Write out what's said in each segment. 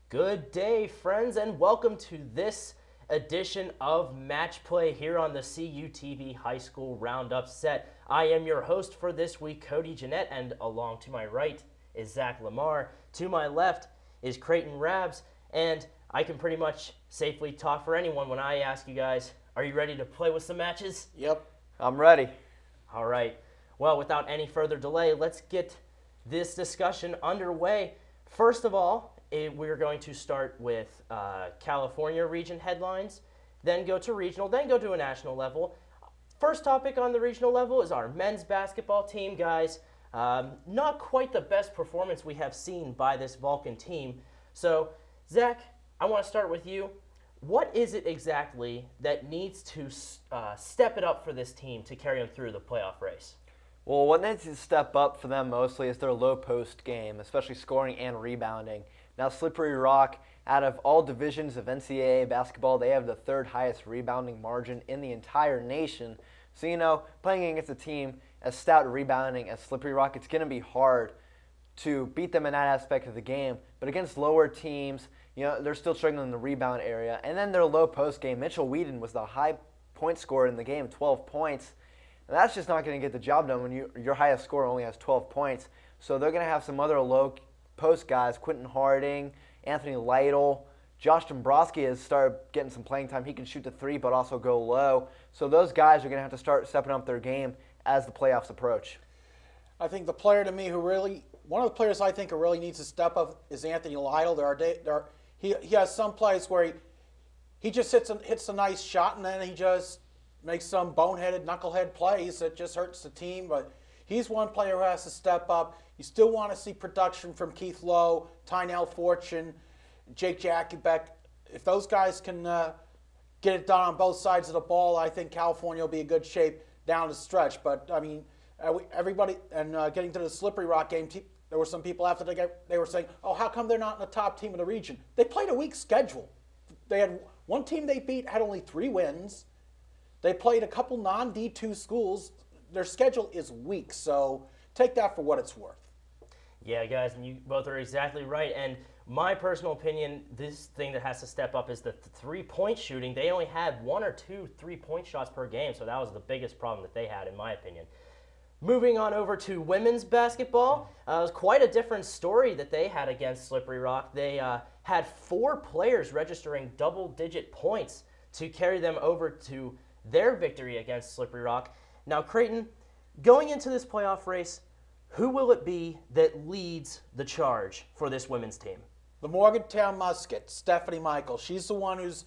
Good day, friends, and welcome to this edition of Match Play here on the CUTV High School Roundup set. I am your host for this week, Cody Jeanette, and along to my right is Zach Lamar. To my left is Creighton Rabs, and I can pretty much safely talk for anyone when I ask you guys, are you ready to play with some matches? Yep. I'm ready. All right. Well, without any further delay, let's get this discussion underway. First of all, we're going to start with California region headlines, then go to regional, then go to a national level. First topic on the regional level is our men's basketball team, guys. Not quite the best performance we have seen by this Vulcan team. So, Zach, I want to start with you. What is it exactly that needs to step it up for this team to carry them through the playoff race? Well, what needs to step up for them mostly is their low post game, especially scoring and rebounding. Now, Slippery Rock, out of all divisions of NCAA basketball, they have the third highest rebounding margin in the entire nation. So, playing against a team as stout rebounding as Slippery Rock, it's going to be hard to beat them in that aspect of the game. But against lower teams, they're still struggling in the rebound area. And then their low post game, Mitchell Whedon was the high point scorer in the game, 12 points. And that's just not going to get the job done when your highest scorer only has 12 points. So they're going to have some other low post guys, Quentin Harding, Anthony Lytle. Josh Dombrowski has started getting some playing time. He can shoot the three but also go low. So those guys are going to have to start stepping up their game as the playoffs approach. I think the player to me one of the players I think who really needs to step up is Anthony Lytle. He has some plays where he just hits a nice shot and then he just makes some boneheaded, knucklehead plays that just hurts the team. But he's one player who has to step up. You still want to see production from Keith Lowe, Tynell Fortune, Jake Jakubek. If those guys can get it done on both sides of the ball, I think California will be in good shape down the stretch. But, I mean, everybody, and getting to the Slippery Rock game, there were some people after they were saying, oh, how come they're not in the top team of the region? They played a weak schedule. They had one team they beat had only 3 wins. They played a couple non-D2 schools. Their schedule is weak, so take that for what it's worth. Yeah, guys, and you both are exactly right. And my personal opinion, this thing that has to step up is the three-point shooting. They only had 1 or 2 three-point shots per game, so that was the biggest problem that they had, in my opinion. Moving on over to women's basketball, it was quite a different story that they had against Slippery Rock. They had 4 players registering double-digit points to carry them over to their victory against Slippery Rock. Now, Creighton, going into this playoff race, who will it be that leads the charge for this women's team? The Morgantown Musket, Stephanie Michael. She's the one who's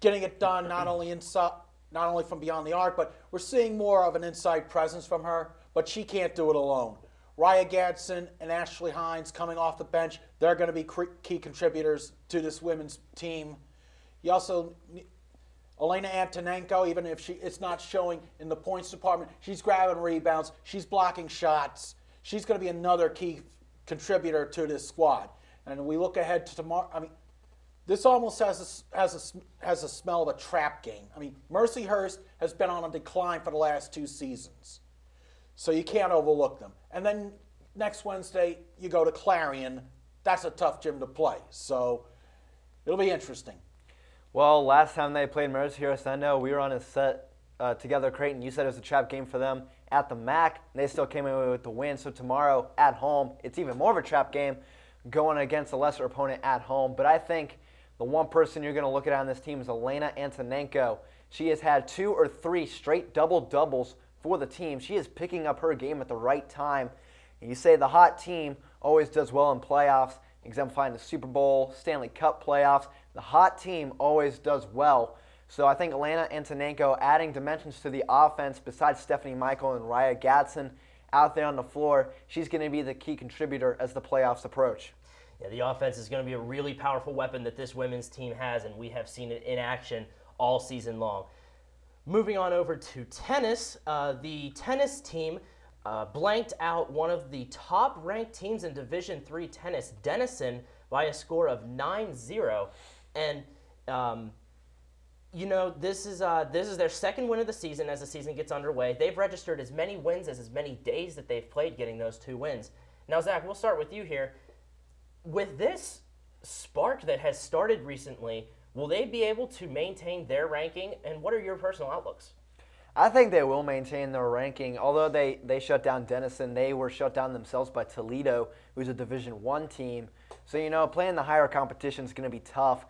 getting it done not only from beyond the arc, but we're seeing more of an inside presence from her, but she can't do it alone. Raya Gadsden and Ashley Hines coming off the bench, they're going to be key contributors to this women's team. You also Elena Antonenko, even if it's not showing in the points department, she's grabbing rebounds, she's blocking shots. She's going to be another key contributor to this squad. And we look ahead to tomorrow. I mean, this almost has a smell of a trap game. I mean, Mercyhurst has been on a decline for the last 2 seasons, so you can't overlook them. And then next Wednesday you go to Clarion. That's a tough gym to play, so it'll be interesting. Well, last time they played Mercyhurst, I know we were on a set together, Creighton. You said it was a trap game for them at the MAC, and they still came away with the win. So tomorrow at home, it's even more of a trap game going against a lesser opponent at home. But I think the one person you're going to look at on this team is Elena Antonenko. She has had 2 or 3 straight double-doubles for the team. She is picking up her game at the right time. And you say the hot team always does well in playoffs, exemplifying the Super Bowl, Stanley Cup playoffs. The hot team always does well. So I think Elena Antonenko adding dimensions to the offense besides Stephanie Michael and Raya Gadsden out there on the floor, she's going to be the key contributor as the playoffs approach. Yeah, the offense is going to be a really powerful weapon that this women's team has, and we have seen it in action all season long. Moving on over to tennis, the tennis team blanked out one of the top-ranked teams in Division III tennis, Denison, by a score of 9-0. And this is their second win of the season as the season gets underway. They've registered as many wins as many days that they've played, getting those 2 wins. Now, Zach, we'll start with you here. With this spark that has started recently, will they be able to maintain their ranking? And what are your personal outlooks? I think they will maintain their ranking. Although they shut down Denison, they were shut down themselves by Toledo, who's a Division I team. So, playing the higher competition is going to be tough.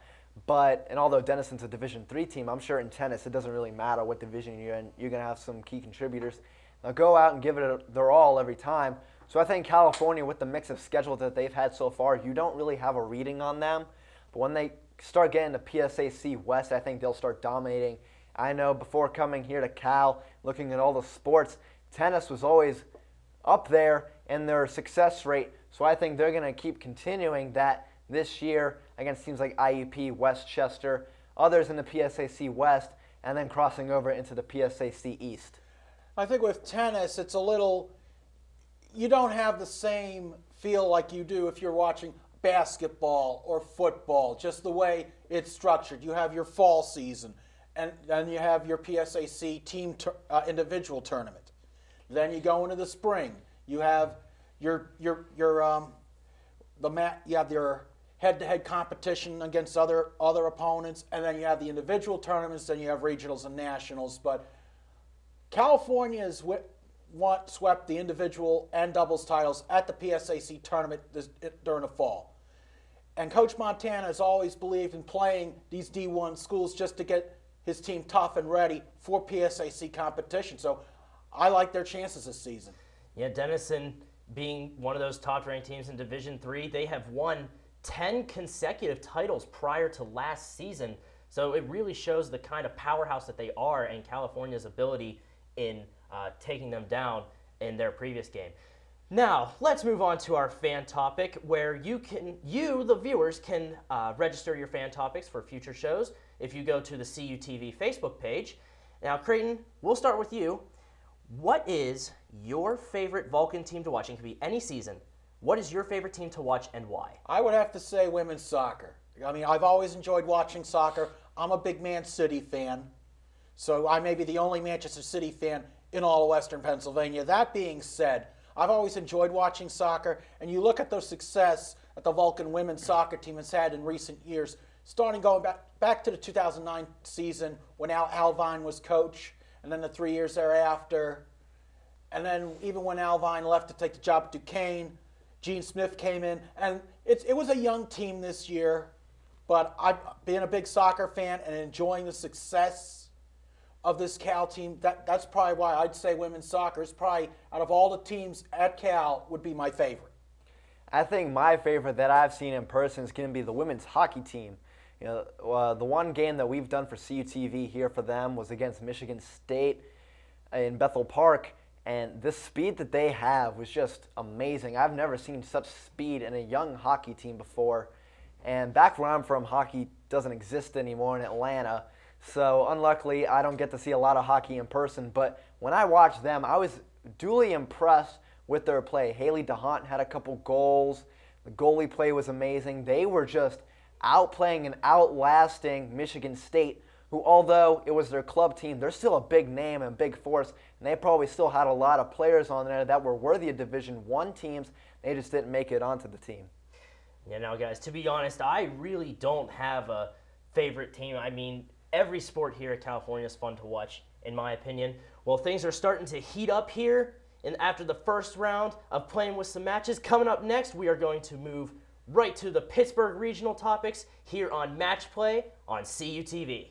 And although Denison's a Division III team, I'm sure in tennis it doesn't really matter what division you're in. You're going to have some key contributors. They'll go out and give it their all every time. So I think California, with the mix of schedule that they've had so far, you don't really have a reading on them. But when they start getting the PSAC West, I think they'll start dominating. I know before coming here to Cal, looking at all the sports, tennis was always up there in their success rate. So I think they're going to keep continuing that this year against teams like IUP, Westchester, others in the PSAC West, and then crossing over into the PSAC East. I think with tennis, it's a little, you don't have the same feel like you do if you're watching basketball or football, just the way it's structured. You have your fall season, and then you have your PSAC team individual tournament. Then you go into the spring. You have your head-to-head competition against other opponents, and then you have the individual tournaments. Then you have regionals and nationals. But California has swept the individual and doubles titles at the PSAC tournament during the fall. And Coach Montana has always believed in playing these D1 schools just to get his team tough and ready for PSAC competition. So I like their chances this season. Yeah, Denison being one of those top-ranked teams in Division III, they have won 10 consecutive titles prior to last season. So it really shows the kind of powerhouse that they are and California's ability in taking them down in their previous game. Now, let's move on to our fan topic, where you, the viewers, can register your fan topics for future shows if you go to the CUTV Facebook page. Now, Creighton, we'll start with you. What is your favorite Vulcan team to watch? It can be any season. What is your favorite team to watch and why? I would have to say women's soccer. I mean, I've always enjoyed watching soccer. I'm a big Man City fan, so I may be the only Manchester City fan in all of Western Pennsylvania. That being said, I've always enjoyed watching soccer, and you look at the success that the Vulcan women's soccer team has had in recent years, starting going back to the 2009 season when Al Alvine was coach, and then the 3 years thereafter, and then even when Alvine left to take the job at Duquesne, Gene Smith came in, and it was a young team this year, but being a big soccer fan and enjoying the success of this Cal team, that's probably why I'd say women's soccer is probably, out of all the teams at Cal, would be my favorite. I think my favorite that I've seen in person is going to be the women's hockey team. The one game that we've done for CUTV here for them was against Michigan State in Bethel Park, and the speed that they have was just amazing. I've never seen such speed in a young hockey team before. And back where I'm from, hockey doesn't exist anymore in Atlanta. So unluckily, I don't get to see a lot of hockey in person. But when I watched them, I was duly impressed with their play. Haley DeHaan had a couple goals. The goalie play was amazing. They were just outplaying and outlasting Michigan State, who, although it was their club team, they're still a big name and big force. And they probably still had a lot of players on there that were worthy of Division I teams. They just didn't make it onto the team. Yeah, now, guys, to be honest, I really don't have a favorite team. I mean, every sport here at California is fun to watch, in my opinion. Well, things are starting to heat up here, and after the first round of playing with some matches, coming up next, we are going to move right to the Pittsburgh regional topics here on Match Play on CUTV.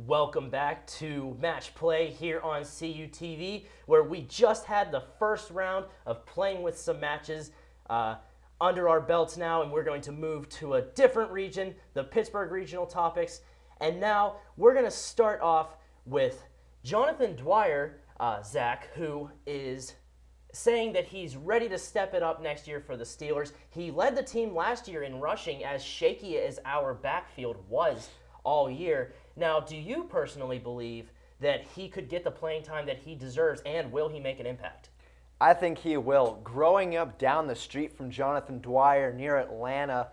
Welcome back to Match Play here on CUTV, where we just had the first round of playing with some matches under our belts now, and we're going to move to a different region, the Pittsburgh regional topics. And now we're going to start off with Jonathan Dyer, Zach, who is saying that he's ready to step it up next year for the Steelers. He led the team last year in rushing, as shaky as our backfield was all year. Now, do you personally believe that he could get the playing time that he deserves, and will he make an impact? I think he will. Growing up down the street from Jonathan Dyer near Atlanta,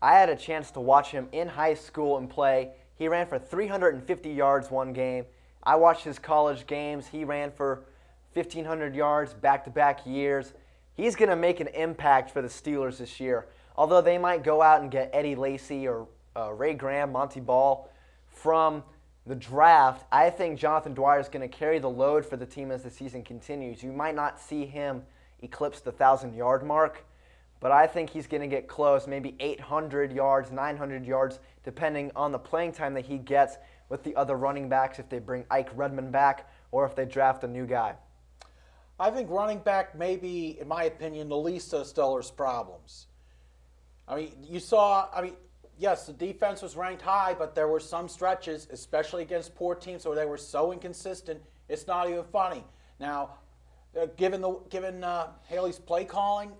I had a chance to watch him in high school and play. He ran for 350 yards one game. I watched his college games. He ran for 1,500 yards back-to-back years. He's going to make an impact for the Steelers this year. Although they might go out and get Eddie Lacy or Ray Graham, Monty Ball from the draft, I think Jonathan Dwyer is going to carry the load for the team as the season continues. You might not see him eclipse the 1,000-yard mark, but I think he's going to get close, maybe 800 yards, 900 yards, depending on the playing time that he gets with the other running backs, if they bring Ike Redmond back or if they draft a new guy. I think running back may be, in my opinion, the least of the Steelers' problems. Yes, the defense was ranked high, but there were some stretches, especially against poor teams, where they were so inconsistent, it's not even funny. Now, given Haley's play calling,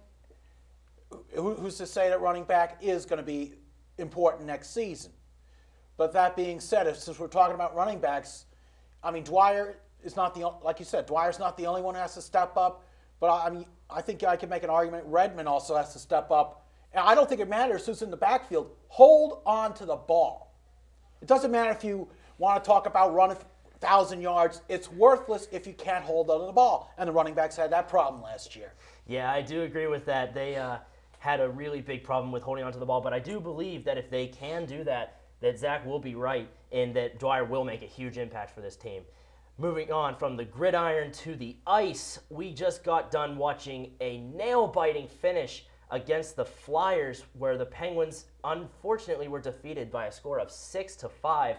who's to say that running back is going to be important next season? But that being said, since we're talking about running backs, Dwyer is not like you said, Dwyer's not the only one who has to step up. But I think I can make an argument Redmond also has to step up. And I don't think it matters who's in the backfield. Hold on to the ball. It doesn't matter if you want to talk about running 1,000 yards. It's worthless if you can't hold on to the ball. And the running backs had that problem last year. Yeah, I do agree with that. They had a really big problem with holding on to the ball. But I do believe that if they can do that Zach will be right and that Dwyer will make a huge impact for this team. Moving on from the gridiron to the ice, we just got done watching a nail-biting finish against the Flyers, where the Penguins unfortunately were defeated by a score of 6-5,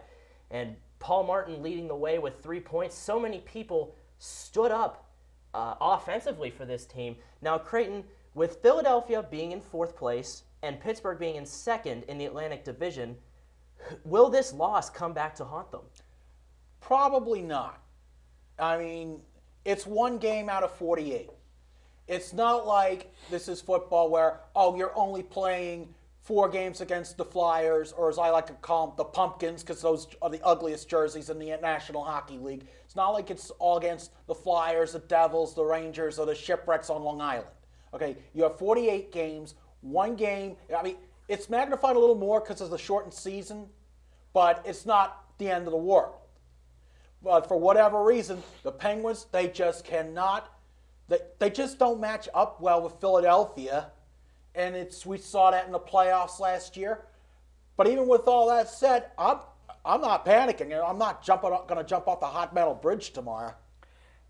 and Paul Martin leading the way with 3 points. So many people stood up offensively for this team. Now, Creighton, with Philadelphia being in 4th place and Pittsburgh being in 2nd in the Atlantic Division, will this loss come back to haunt them? Probably not. It's one game out of 48. It's not like this is football where, you're only playing 4 games against the Flyers, or as I like to call them, the Pumpkins, because those are the ugliest jerseys in the National Hockey League. It's not like it's all against the Flyers, the Devils, the Rangers, or the Shipwrecks on Long Island. Okay, you have 48 games, one game. It's magnified a little more because of the shortened season, but it's not the end of the world. But for whatever reason, the Penguins, they just cannot. They just don't match up well with Philadelphia, and we saw that in the playoffs last year. But even with all that said, I'm not panicking. I'm not going to jump off the hot metal bridge tomorrow.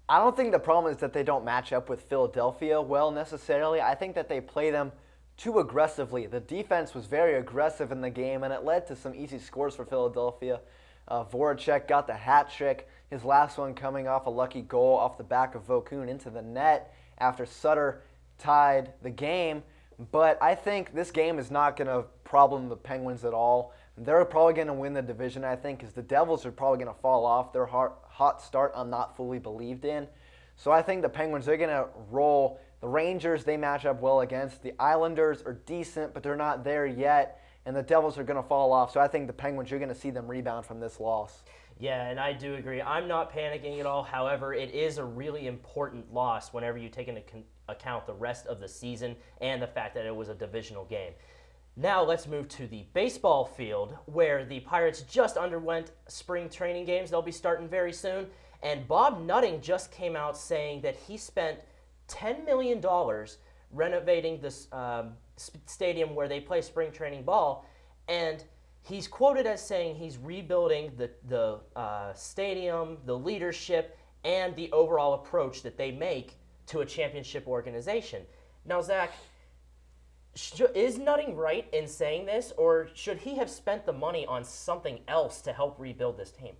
I don't think the problem is that they don't match up with Philadelphia well necessarily. I think that they play them too aggressively. The defense was very aggressive in the game, and it led to some easy scores for Philadelphia. Voracek got the hat trick, his last one coming off a lucky goal off the back of Vokun into the net after Sutter tied the game. But I think this game is not going to problem the Penguins at all. They're probably going to win the division, I think, because the Devils are probably going to fall off. Their hot start I'm not fully believed in. So I think the Penguins are going to roll. The Rangers, they match up well against. The Islanders are decent, but they're not there yet. And the Devils are going to fall off. So I think the Penguins, you're going to see them rebound from this loss. Yeah, and I do agree. I'm not panicking at all. However, it is a really important loss whenever you take into account the rest of the season and the fact that it was a divisional game. Now let's move to the baseball field, where the Pirates just underwent spring training games. They'll be starting very soon. And Bob Nutting just came out saying that he spent $10 million renovating this stadium where they play spring training ball. And he's quoted as saying he's rebuilding the stadium, the leadership, and the overall approach that they make to a championship organization. Now, Zach, is Nutting right in saying this, or should he have spent the money on something else to help rebuild this team?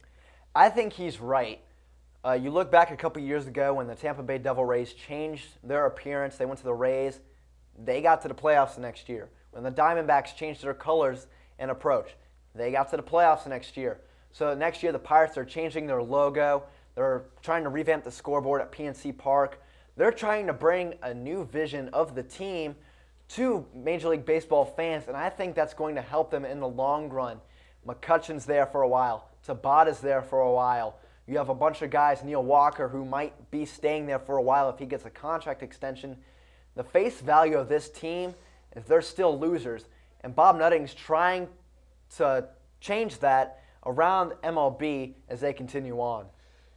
I think he's right. You look back a couple years ago when the Tampa Bay Devil Rays changed their appearance. They went to the Rays. They got to the playoffs the next year. When the Diamondbacks changed their colors and approach, they got to the playoffs the next year. So next year the Pirates are changing their logo. They're trying to revamp the scoreboard at PNC Park. They're trying to bring a new vision of the team to Major League Baseball fans, and I think that's going to help them in the long run. McCutcheon's there for a while. Tabata's there for a while. You have a bunch of guys, Neil Walker, who might be staying there for a while if he gets a contract extension. The face value of this team is they're still losers, and Bob Nutting's trying to change that around MLB as they continue on.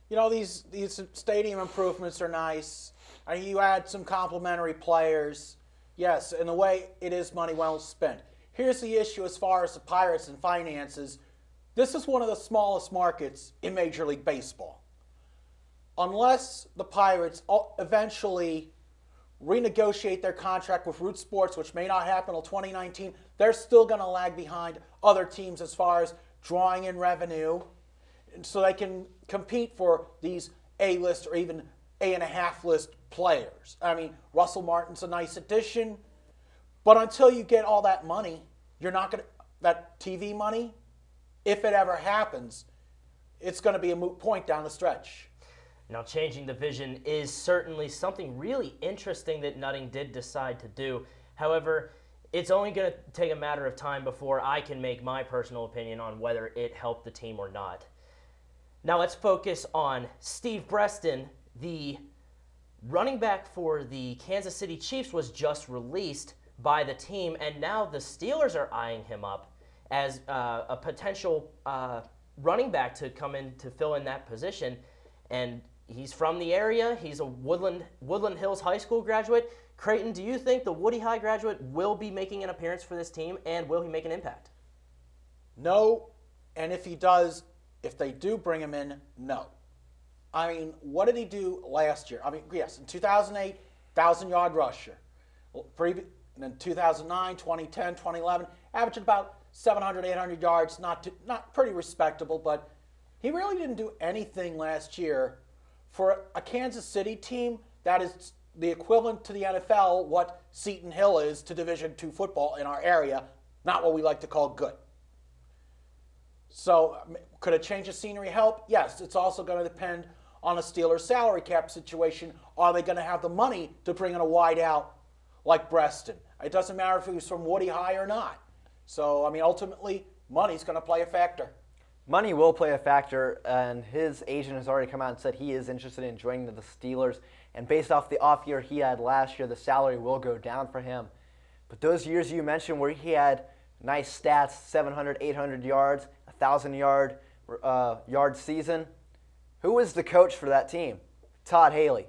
You know, these stadium improvements are nice. You add some complimentary players. Yes, in a way, it is money well spent. Here's the issue as far as the Pirates and finances. This is one of the smallest markets in Major League Baseball. Unless the Pirates eventually renegotiate their contract with Root Sports, which may not happen until 2019, they're still going to lag behind other teams as far as drawing in revenue, so they can compete for these A-list or even A.5 list players. I mean, Russell Martin's a nice addition, but until you get all that money, you're not going to, that TV money, if it ever happens, it's going to be a moot point down the stretch. Now, changing the vision is certainly something really interesting that Nutting did decide to do. However, it's only going to take a matter of time before I can make my personal opinion on whether it helped the team or not. Now, let's focus on Steve Breston. The running back for the Kansas City Chiefs was just released by the team, and now the Steelers are eyeing him up as a potential running back to come in to fill in that position. And he's from the area. He's a Woodland Hills High School graduate. Creighton, do you think the Woody High graduate will be making an appearance for this team, and will he make an impact? No, and if he does, if they do bring him in, no. I mean, what did he do last year? I mean, yes, in 2008, 1,000-yard rusher. And in 2009, 2010, 2011, averaged about 700, 800 yards, not pretty respectable, but he really didn't do anything last year for a Kansas City team that is the equivalent to the NFL, what Seton Hill is to Division II football in our area, not what we like to call good. So could a change of scenery help? Yes, it's also going to depend on the Steelers' salary cap situation. Are they going to have the money to bring in a wideout like Breston? It doesn't matter if he was from Woody High or not. So, I mean, ultimately, money's going to play a factor. Money will play a factor, and his agent has already come out and said he is interested in joining the Steelers. And based off the off year he had last year, the salary will go down for him. But those years you mentioned where he had nice stats, 700, 800 yards, 1,000-yard season, who was the coach for that team? Todd Haley.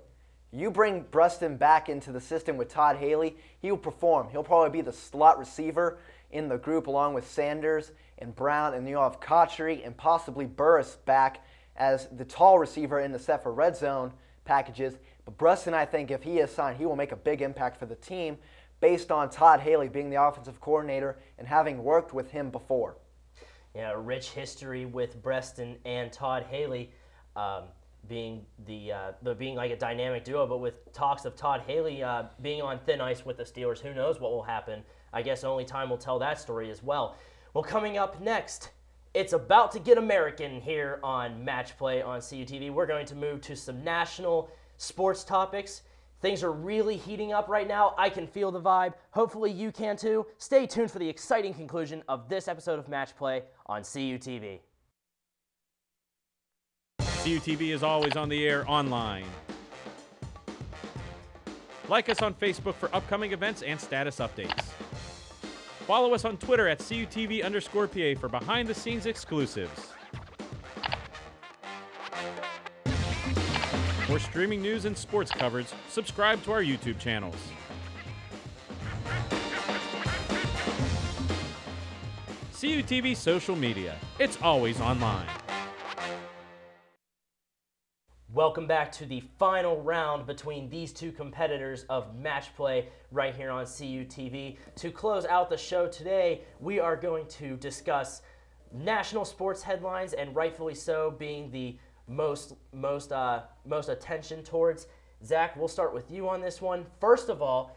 You bring Breston back into the system with Todd Haley, he will perform. He'll probably be the slot receiver in the group along with Sanders and Brown, and you'll have Kotchery and possibly Burris back as the tall receiver in the set for red zone packages. But Breston, I think, if he is signed, he will make a big impact for the team based on Todd Haley being the offensive coordinator and having worked with him before. Yeah, a rich history with Breston and Todd Haley being being like a dynamic duo, but with talks of Todd Haley being on thin ice with the Steelers, who knows what will happen. I guess only time will tell that story as well. Well, coming up next, it's about to get American here on Match Play on CUTV. We're going to move to some national sports topics. Things are really heating up right now. I can feel the vibe. Hopefully you can too. Stay tuned for the exciting conclusion of this episode of Match Play on CUTV. CUTV is always on the air online. Like us on Facebook for upcoming events and status updates. Follow us on Twitter at CUTV_PA for behind-the-scenes exclusives. For streaming news and sports coverage, subscribe to our YouTube channels. CUTV social media. It's always online. Welcome back to the final round between these two competitors of Match Play right here on CUTV. To close out the show today, we are going to discuss national sports headlines, and rightfully so, being the most attention towards. Zach, we'll start with you on this one. First of all,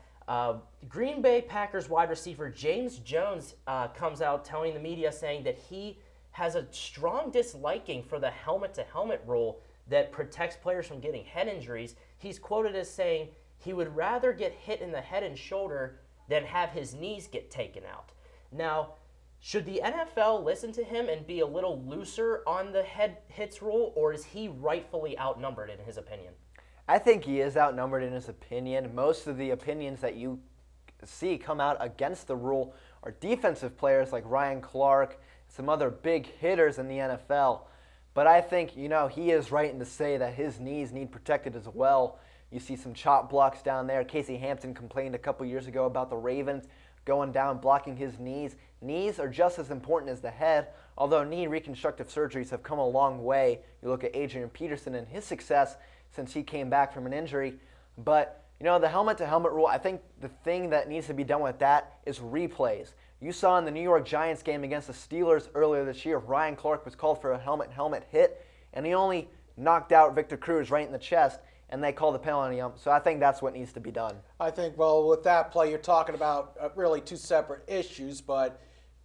Green Bay Packers wide receiver James Jones comes out telling the media saying that he has a strong disliking for the helmet-to-helmet rule that protects players from getting head injuries. he's quoted as saying he would rather get hit in the head and shoulder than have his knees get taken out. Now, should the NFL listen to him and be a little looser on the head hits rule, or is he rightfully outnumbered in his opinion? I think he is outnumbered in his opinion. Most of the opinions that you see come out against the rule are defensive players like Ryan Clark, some other big hitters in the NFL. But I think, he is right in to say that his knees need protected as well. You see some chop blocks down there. Casey Hampton complained a couple years ago about the Ravens going down, blocking his knees. Knees are just as important as the head, although knee reconstructive surgeries have come a long way. You look at Adrian Peterson and his success since he came back from an injury. But, the helmet-to-helmet rule, I think the thing that needs to be done with that is replays. You saw in the New York Giants game against the Steelers earlier this year, Ryan Clark was called for a helmet-helmet hit, and he only knocked out Victor Cruz right in the chest, and they called the penalty on him. So I think that's what needs to be done. I think, well, with that play, you're talking about really two separate issues. But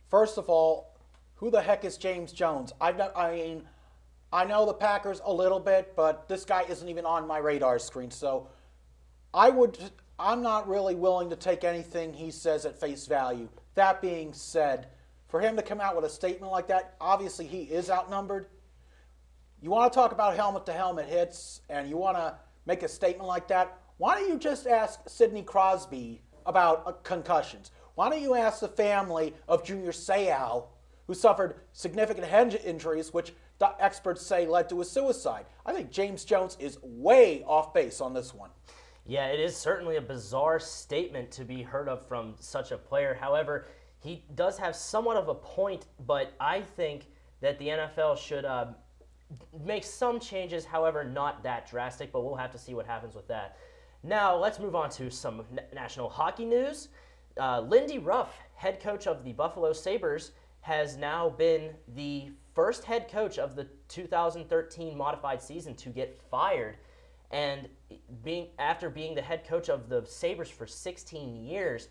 first of all, who the heck is James Jones? I know the Packers a little bit, but this guy isn't even on my radar screen. So I'm not really willing to take anything he says at face value. That being said, for him to come out with a statement like that, obviously he is outnumbered. You want to talk about helmet-to-helmet hits, and you want to make a statement like that, why don't you just ask Sidney Crosby about concussions? Why don't you ask the family of Junior Seau, who suffered significant head injuries, which experts say led to a suicide? I think James Jones is way off base on this one. Yeah, it is certainly a bizarre statement to be heard of from such a player. However, he does have somewhat of a point, but I think that the NFL should make some changes, however, not that drastic, but we'll have to see what happens with that. Now, let's move on to some National Hockey news. Lindy Ruff, head coach of the Buffalo Sabres, has now been the first head coach of the 2013 modified season to get fired. And after being the head coach of the Sabres for 16 years,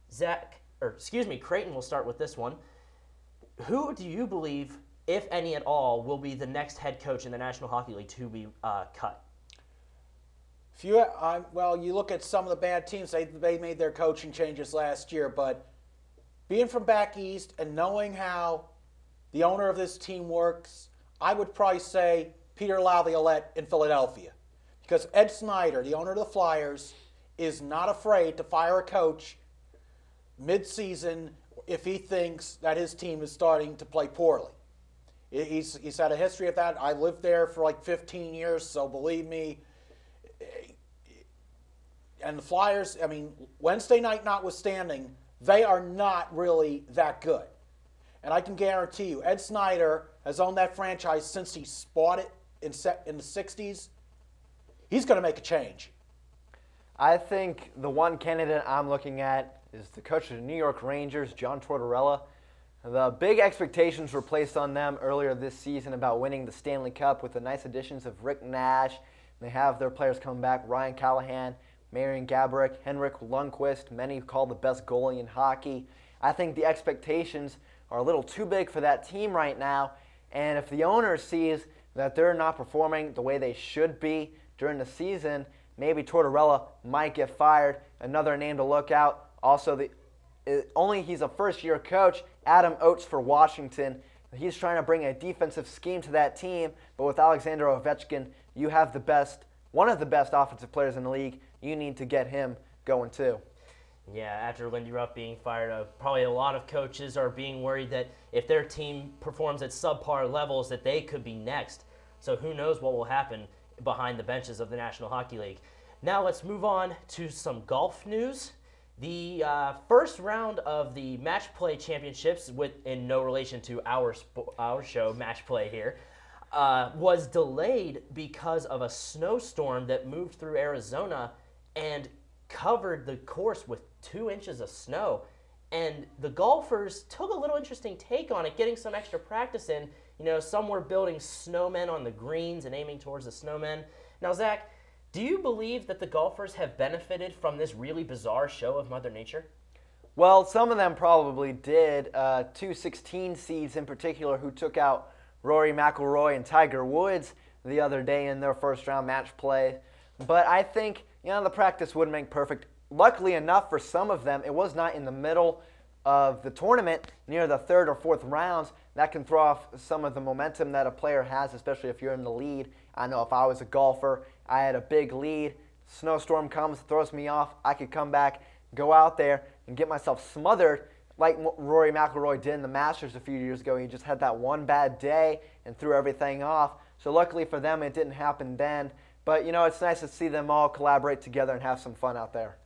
Creighton will start with this one. Who do you believe, if any at all, will be the next head coach in the National Hockey League to be cut? You look at some of the bad teams, they made their coaching changes last year, but being from back east and knowing how the owner of this team works, I would probably say Peter Laviolette in Philadelphia. Because Ed Snyder, the owner of the Flyers, is not afraid to fire a coach mid-season if he thinks that his team is starting to play poorly. He's had a history of that. I lived there for like 15 years, so believe me. And the Flyers, Wednesday night notwithstanding, they are not really that good. And I can guarantee you, Ed Snyder has owned that franchise since he bought it in the 60s. He's going to make a change. I think the one candidate I'm looking at is the coach of the New York Rangers, John Tortorella. The big expectations were placed on them earlier this season about winning the Stanley Cup with the nice additions of Rick Nash. They have their players coming back, Ryan Callahan, Marian Gaborik, Henrik Lundqvist, many call the best goalie in hockey. I think the expectations are a little too big for that team right now, and if the owner sees that they're not performing the way they should be during the season, maybe Tortorella might get fired. Another name to look out, also he's a first-year coach, Adam Oates for Washington. He's trying to bring a defensive scheme to that team, but with Alexander Ovechkin, you have one of the best offensive players in the league. You need to get him going too. Yeah, after Lindy Ruff being fired, probably a lot of coaches are being worried that if their team performs at subpar levels, that they could be next. So who knows what will happen behind the benches of the National Hockey League. Now let's move on to some golf news. The first round of the Match Play Championships, in no relation to our show, Match Play here, was delayed because of a snowstorm that moved through Arizona and covered the course with 2 inches of snow. And the golfers took a little interesting take on it, getting some extra practice in. Some were building snowmen on the greens and aiming towards the snowmen. Now, Zach, do you believe that the golfers have benefited from this really bizarre show of Mother Nature? Well, some of them probably did. 2 16 seeds in particular who took out Rory McIlroy and Tiger Woods the other day in their first round match play. But I think, the practice would make perfect. Luckily enough for some of them, it was not in the middle of the tournament, near the third or fourth rounds. That can throw off some of the momentum that a player has, especially if you're in the lead. I know if I was a golfer, I had a big lead, snowstorm comes, throws me off, I could come back, go out there, and get myself smothered like Rory McIlroy did in the Masters a few years ago. He just had that one bad day and threw everything off. So luckily for them, it didn't happen then. But, it's nice to see them all collaborate together and have some fun out there.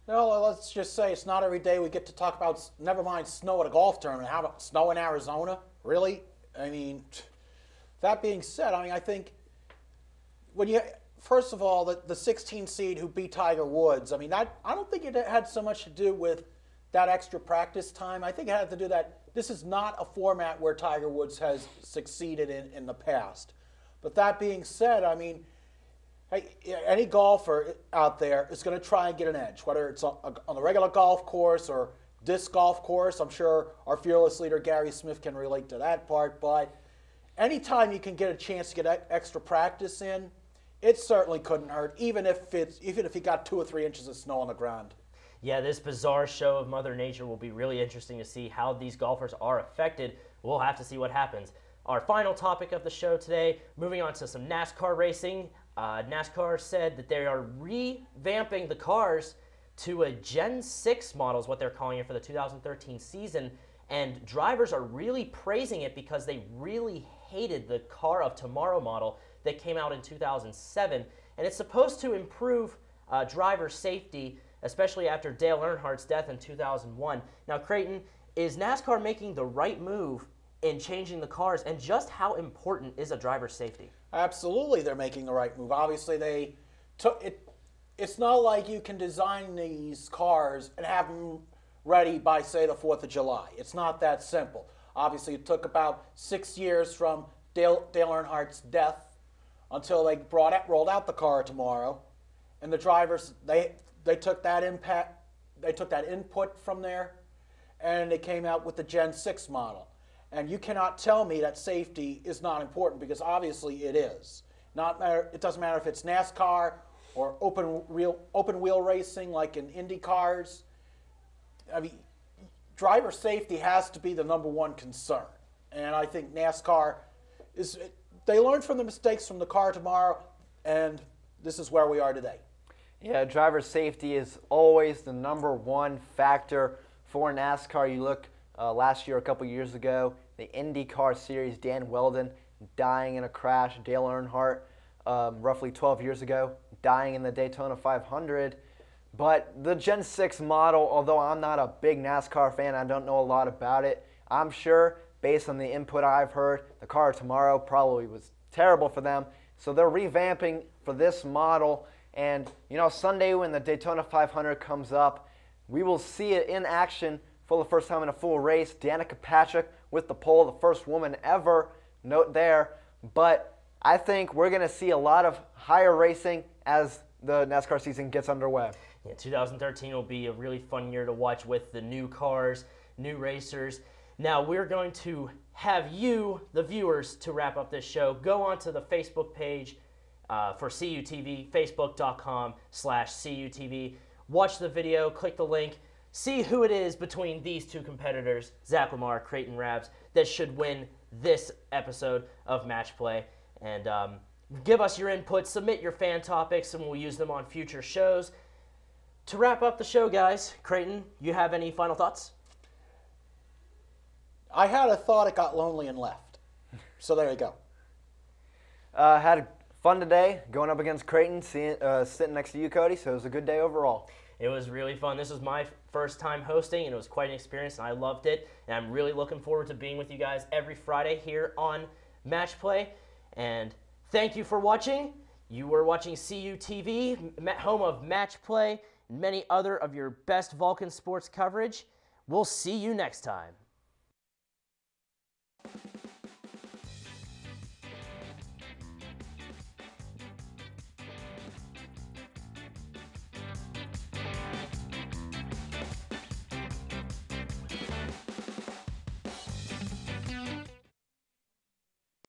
Well, let's just say it's not every day we get to talk about, never mind snow at a golf tournament. How about snow in Arizona? Really? I mean, that being said, I think first of all, the 16 seed who beat Tiger Woods, I don't think it had so much to do with that extra practice time. I think it had to do that this is not a format where Tiger Woods has succeeded in the past. But that being said, any golfer out there is going to try and get an edge, whether it's on the regular golf course or disc golf course. I'm sure our fearless leader, Gary Smith, can relate to that part. But anytime you can get a chance to get extra practice in, it certainly couldn't hurt, even if you got 2 or 3 inches of snow on the ground. Yeah, this bizarre show of Mother Nature will be really interesting to see how these golfers are affected. We'll have to see what happens. Our final topic of the show today, moving on to some NASCAR racing. NASCAR said that they are revamping the cars to a Gen 6 model, is what they're calling it, for the 2013 season. And drivers are really praising it because they really hated the Car of Tomorrow model that came out in 2007. And it's supposed to improve driver safety, especially after Dale Earnhardt's death in 2001. Now, Creighton, is NASCAR making the right move in changing the cars, and just how important is a driver's safety? Absolutely, they're making the right move. Obviously, they took it. It's not like you can design these cars and have them ready by, say, the 4th of July. It's not that simple. Obviously, it took about 6 years from Dale Earnhardt's death until they rolled out the Car tomorrow, and the drivers they took that input from there, and they came out with the Gen 6 model. And you cannot tell me that safety is not important, because obviously it is. It doesn't matter if it's NASCAR or open wheel racing like in Indy cars. Driver safety has to be the #1 concern. And I think NASCAR they learned from the mistakes from the Car tomorrow, and this is where we are today. Yeah, driver safety is always the #1 factor for NASCAR. You look last year, a couple years ago, the IndyCar Series, Dan Weldon dying in a crash, Dale Earnhardt roughly 12 years ago dying in the Daytona 500. But the Gen 6 model, although I'm not a big NASCAR fan, I don't know a lot about it, I'm sure, based on the input I've heard, the Car tomorrow probably was terrible for them. So they're revamping for this model. And, Sunday when the Daytona 500 comes up, we will see it in action for the first time in a full race. Danica Patrick with the pole, the first woman ever, note there. But I think we're going to see a lot of higher racing as the NASCAR season gets underway. Yeah, 2013 will be a really fun year to watch with the new cars, new racers. Now we're going to have you, the viewers, to wrap up this show. Go onto the Facebook page for CUTV, facebook.com/CUTV. Watch the video, click the link. See who it is between these two competitors, Zach Lamar, Creighton Rabs, that should win this episode of Match Play. And give us your input, submit your fan topics, and we'll use them on future shows. To wrap up the show, guys, Creighton, you have any final thoughts? I had a thought, it got lonely and left. So there you go. Had fun today, going up against Creighton, sitting next to you, Cody, so it was a good day overall. It was really fun. This was my first time hosting, and it was quite an experience, and I loved it. And I'm really looking forward to being with you guys every Friday here on Match Play. And thank you for watching. You were watching CUTV, home of Match Play, and many other of your best Vulcan sports coverage. We'll see you next time.